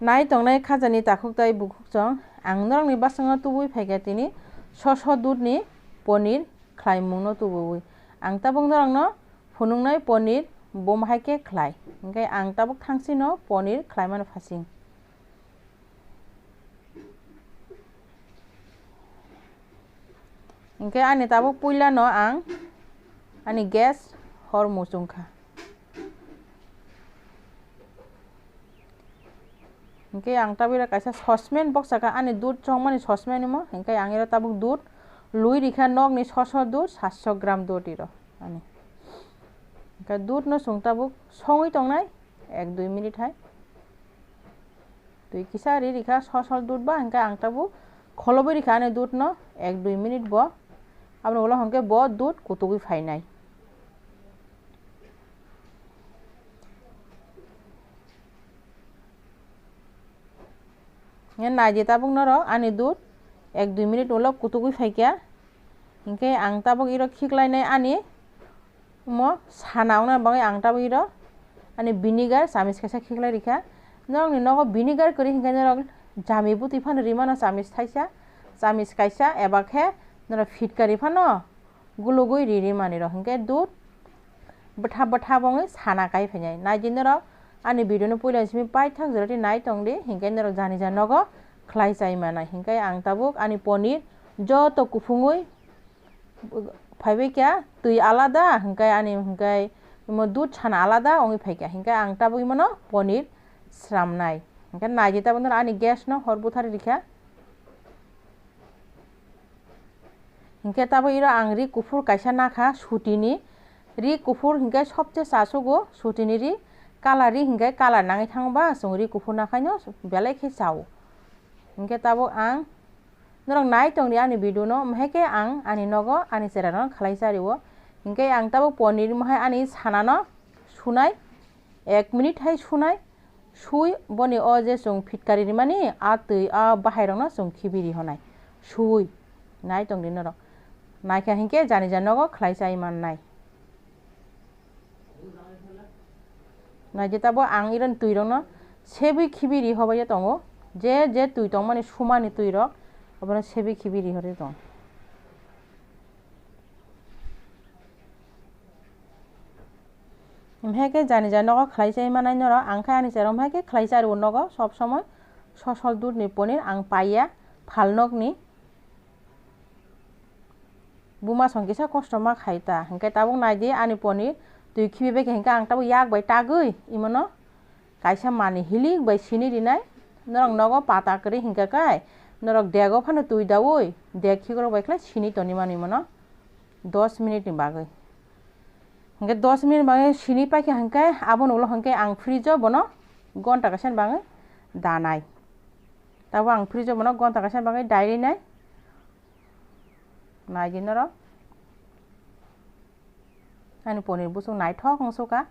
nai tongnai khajani takhuktai bukhukchong ang norokni basango tubui phaikha tini soso dudh ni paneer khlaimung no tubui ang tabuk norokno phunungnai paneer bom haike khlai hingkai ang tabuk thangsi no paneer khlaimani phasing hingkai ani tabuk puila no ang ani gas hor musungkha hingkai ang tabuk kaisa sosmen boksaka ani dudh chongmani sosmen mo hingkai ang ira tabuk dudh lui rikha nog ni soso dudh 700 gram dudh iro ani hingkai dudh no sung tabuk songui tongnai 1-2 minute hai tui kisa ri rikha soso dudh ba hingkai ang tabuk kholobai rikha ani dudh no 1-2 minute bo aboni ulo hingkai bo dudh kutugui phainai naiji tabuk norok ani dudh 1-2 minute ulo kutugui phaikya hingkai ang tabuk iro khiklainai ani mo sanaungna bangai ang tabuk iro ani vinegar chamis kaisa khiklai rikha norokni nogo vinegar kori hingkai norok jami buti phano rimano chamis thaisa chamis kaisa eba khe norok fitkari phano gulugui rimani ro hingkai dudh bwtha bwtha bangai sana kai phainai naiji norok ani video no puila simi pai thak jorati nai tongdi hingkai norok jani ja nogo khlai chai manai hingkai ang tabuk ani paneer joto kufungui phaibai kya tui alada hingkai mo dudh sana alada ongui phaikya hingkai ang tabuk imono paneer sramnai hingkai naiji tabuk noro ani gas no hor buthari rikha hingkai tabuk iro ang ri kufur kaisa nakha sutini ri kufur hingkai sobche chasugo sutini ri color ri hingkai color nangai thangba chung ri kufur nakhai no belai khe chao hingkai tabuk ang norok nai tongdi ani video no mhaike ang ani nogo ani chera no khlaisari o hingkai ang tabuk paneer mohai ani sana no sunai 1 minute hai sunai sui boni o je chung fitkari rimani a tui a bahairok no chung khibiri honai sui nai tongdi norok naikha hingkai jani ja nogo khlaisai mannai naiji tabuk ang iron tui rok no sebui khibiri hobai tongo je tui tongmani sumani tui rok obono sebui khibiri hore tong mhaike jani ja nogo khlaisai manai norok ang khai ani chero mhaike khlaisari o nogo sob somoy sosol dudh ni paneer ang paiya phalnog ni buma songkisa kosto ma khaita hingkai tabuk naidi ani paneer tui khibibai khe hingkai ang tabuk yak bai tagui imono kaisa mani hilik bai sini rinai norok nogo pata kori hingka kai norok dego phano tui daui deg khikrok bai khlai sini tonimani imono 10 minute ni bagui hingkai 10 minute bagai sini paikha hingkai aboni ulo hingkai ang fridge o bono gonta kaisa bagai danai tabuk ang fridge o bono gonta kaisa bagai dai nai naiji norok ani paneer busuk naithok ongsoka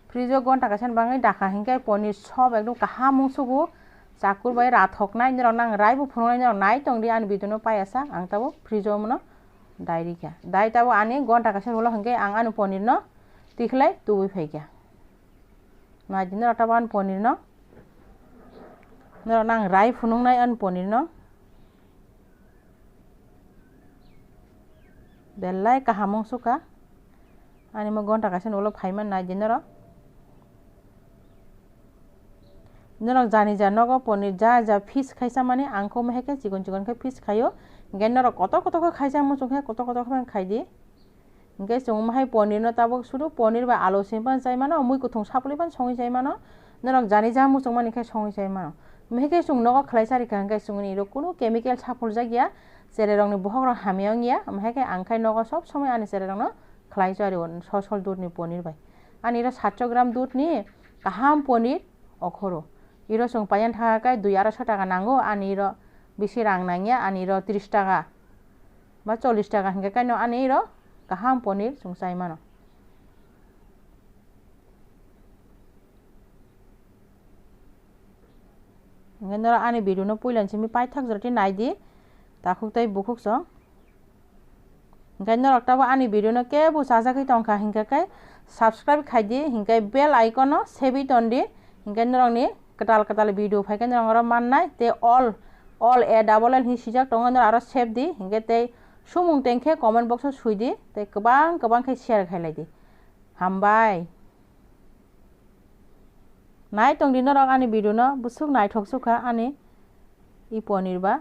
fridge o gonta kaisa bangai dakha hingkai paneer sob ekdom kaham ongsogo chakur bai rathoknai norok nang rai bo phunuknai norok nai tongdi ani video no paiasa ang tabuk fridge o mono dai rikha dai tabuk ani gonta kaisa ulo hingkai ang ani paneer no tikhlai tubui phaikya naiji norok tabuk ani paneer no norok nang rai phunuknai ani paneer no belai kaham ongsoka ani mo gonta kaisa ulo phaiman naiji norok jani ja nogo paneer ja fish khaisa mane angko meheke chikon khe fish khayo hingkai norok kotor kotor khaisa mo chungkhe kotor khe khaidi hingkai chung mahai paneer no tabuk sudu paneer ba alu simpan chai mano mui kuthung sapli pan songi chai mano norok jani ja mo chungmani khe songi chai mano meheke chung nogo khlaisari kha hingkai chungni ro kuno chemical sapul jagya chererok ni bohok rok hamyang ya meheke angkai nogo sob somoi ani chererok no khlaisari sosol dudh ni paneer bai ani ro 700 gram dudh ni kaham paneer okhoro iro chung payan thaka kai 200 taka nango ani ro bisi rang nangya ani ro 30 taka ba 40 taka hingkai kai no ani ro kaham paneer chung chai mano hingkai norok ani video no puilan simi pai thak jorati naidi takhuktai bukhukchong hingkai norok tabuk ani video no kebo chajakui tongkha hingkai kai subscribe khaidi hingkai bell icon no sebi tondi hingkai norongni ketal video phaikai norong mannai te all a double l hi sijak tongo nor aro save di hingkai te sumung tengkhe comment box o suidi te kwbang khe share khailai di hambai nai tongdi norok ani video no busuk naithok sukha ani i ponir ba